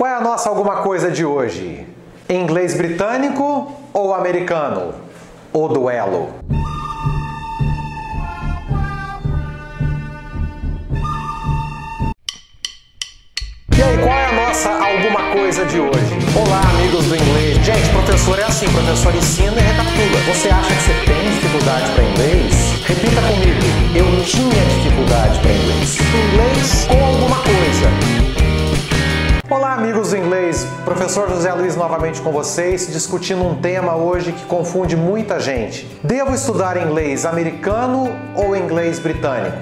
Qual é a nossa alguma coisa de hoje? Inglês britânico ou americano? O duelo. E aí, qual é a nossa alguma coisa de hoje? Olá, amigos do inglês. Gente, professor é assim, professor ensina e recapitula. Você acha que você tem dificuldade para inglês? Repita comigo. Eu tinha dificuldade para inglês. Inglês com alguma coisa. Olá, amigos do inglês. Professor José Luiz novamente com vocês, discutindo um tema hoje que confunde muita gente. Devo estudar inglês americano ou inglês britânico?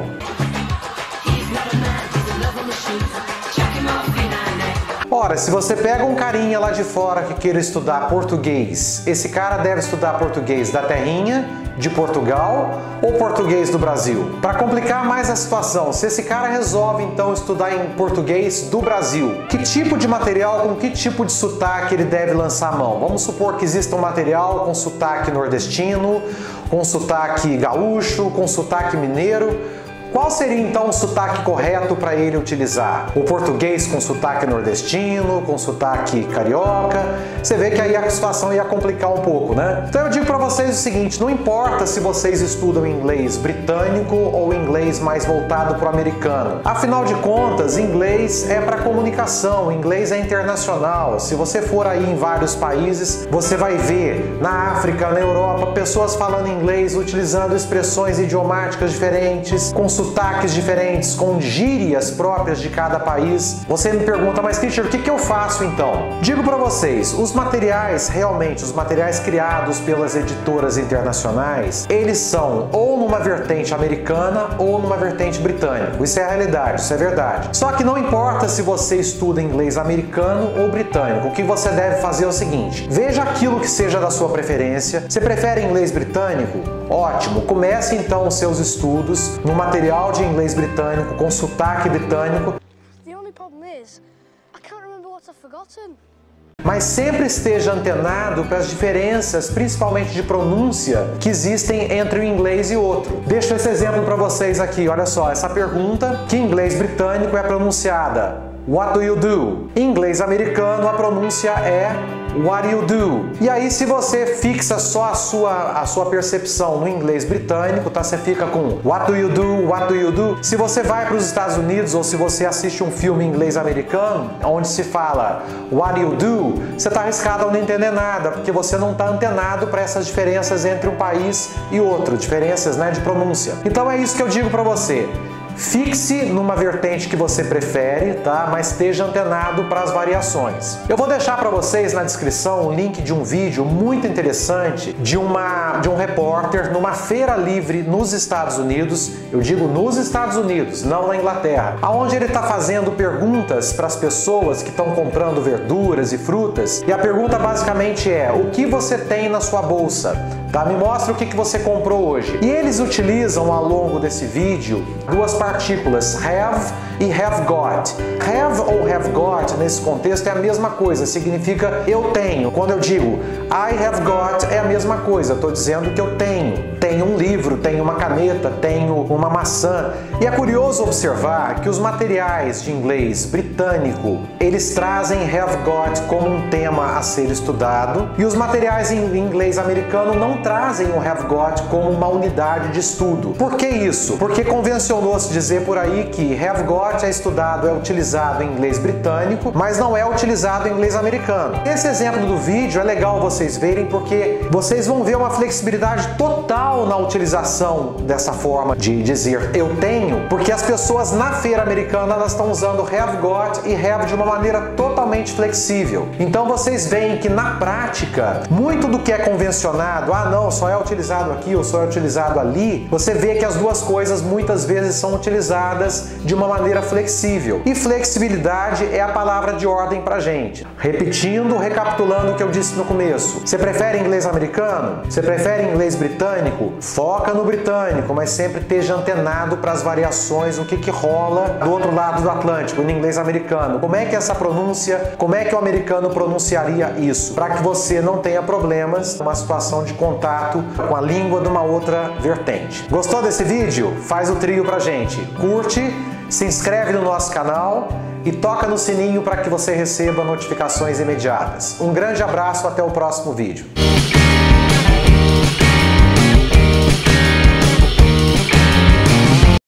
Ora, se você pega um carinha lá de fora que queira estudar português, esse cara deve estudar português da terrinha, de Portugal ou português do Brasil? Para complicar mais a situação, se esse cara resolve então estudar em português do Brasil, que tipo de material, com que tipo de sotaque ele deve lançar a mão? Vamos supor que exista um material com sotaque nordestino, com sotaque gaúcho, com sotaque mineiro. Qual seria então o sotaque correto para ele utilizar? O português com sotaque nordestino, com sotaque carioca? Você vê que aí a situação ia complicar um pouco, né? Então eu digo para vocês o seguinte, não importa se vocês estudam inglês britânico ou inglês mais voltado para o americano. Afinal de contas, inglês é para comunicação, inglês é internacional. Se você for aí em vários países, você vai ver na África, na Europa, pessoas falando inglês, utilizando expressões idiomáticas diferentes, com sotaques diferentes, com gírias próprias de cada país. Você me pergunta, mas teacher, o que eu faço então? Digo para vocês, os materiais, realmente, os materiais criados pelas editoras internacionais, eles são ou numa vertente americana ou numa vertente britânica. Isso é a realidade, isso é verdade. Só que não importa se você estuda inglês americano ou britânico, o que você deve fazer é o seguinte, veja aquilo que seja da sua preferência. Você prefere inglês britânico? Ótimo! Comece então os seus estudos no material de inglês britânico, com sotaque britânico. Mas sempre esteja antenado para as diferenças, principalmente de pronúncia, que existem entre um inglês e outro. Deixo esse exemplo para vocês aqui, olha só, essa pergunta, que em inglês britânico é pronunciada What do you do? Em inglês americano a pronúncia é What do you do? E aí se você fixa só a sua percepção no inglês britânico, tá? Você fica com What do you do? What do you do? Se você vai para os Estados Unidos ou se você assiste um filme em inglês americano, onde se fala What do you do? Você tá arriscado a não entender nada, porque você não tá antenado para essas diferenças entre um país e outro, diferenças, né, de pronúncia. Então é isso que eu digo para você. Fixe numa vertente que você prefere, tá? Mas esteja antenado para as variações. Eu vou deixar para vocês na descrição o link de um vídeo muito interessante de um repórter numa feira livre nos Estados Unidos, eu digo nos Estados Unidos, não na Inglaterra, onde ele está fazendo perguntas para as pessoas que estão comprando verduras e frutas, e a pergunta basicamente é: o que você tem na sua bolsa? Tá? Me mostra o que você comprou hoje. E eles utilizam ao longo desse vídeo duas partículas, have e have got. Have ou have got, nesse contexto, é a mesma coisa, significa eu tenho. Quando eu digo I have got, é a mesma coisa, estou dizendo que eu tenho. Tenho um livro, tenho uma caneta, tenho uma maçã. E é curioso observar que os materiais de inglês britânico, eles trazem have got como um tema a ser estudado, e os materiais em inglês americano não trazem o have got como uma unidade de estudo. Por que isso? Porque convencionou-se dizer por aí que have got é estudado, é utilizado em inglês britânico, mas não é utilizado em inglês americano. Esse exemplo do vídeo é legal vocês verem, porque vocês vão ver uma flexibilidade total na utilização dessa forma de dizer eu tenho, porque as pessoas na feira americana elas estão usando have got e have de uma maneira totalmente flexível. Então vocês veem que na prática, muito do que é convencionado, não, só é utilizado aqui ou só é utilizado ali, você vê que as duas coisas muitas vezes são utilizadas de uma maneira flexível. E flexibilidade é a palavra de ordem pra gente. Repetindo, recapitulando o que eu disse no começo. Você prefere inglês americano? Você prefere inglês britânico? Foca no britânico, mas sempre esteja antenado para as variações, o que rola do outro lado do Atlântico, no inglês americano. Como é que essa pronúncia, como é que o americano pronunciaria isso? Para que você não tenha problemas numa situação de contato com a língua de uma outra vertente. Gostou desse vídeo? Faz o trio pra gente. Curte, se inscreve no nosso canal e toca no sininho para que você receba notificações imediatas. Um grande abraço, até o próximo vídeo.